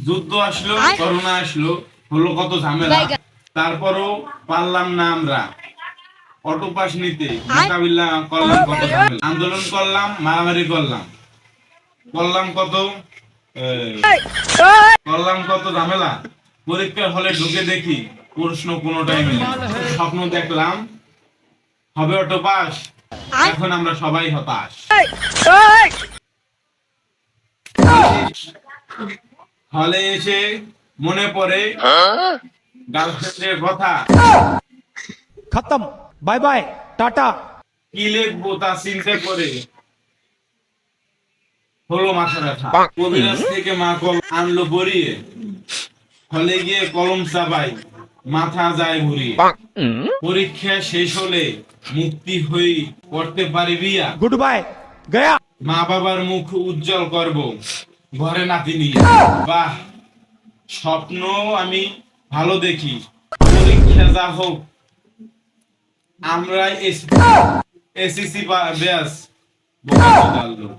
যুদ্ধ আসলো, করোনা আসলো, হলো কত ঝামেলা, তারপরও পারলাম না আমরা অটো পাস নিতে। মোকাবিলা করলাম কত ঝামেলা, আন্দোলন করলাম, মারামারি করলাম, করলাম কত করলাম কত ঝামেলা। পরীক্ষার হলে ঢুকে দেখি প্রশ্ন কোনোটাই মিলে না। স্বপ্ন দেখলাম হবে অটো পাস, এখন আমরা সবাই হতাশ। হলে এসে মনে পড়ে গার্লফ্রেন্ডের কথা, खत्म बाय बाय टाटा। কি লিখবো তা চিন্তা করে হলো মাথা ব্যথা। কবিরাজ থেকে মা কলম আনলো বড়িয়ে, হলে গিয়ে কলম চাবাই, মাথা যায় ঘুরিয়ে। পরীক্ষা শেষ হলে মুক্তি হই করতে পারি বিয়া, गुड बाय गया। মা বাবার মুখ উজ্জ্বল করব ঘরে নাতি নিয়ে। বাহ, স্বপ্ন আমি ভালো দেখি, পরীক্ষা যা হোক আমরা এসএসসি ব্যাস বোকা চোদাল লোক।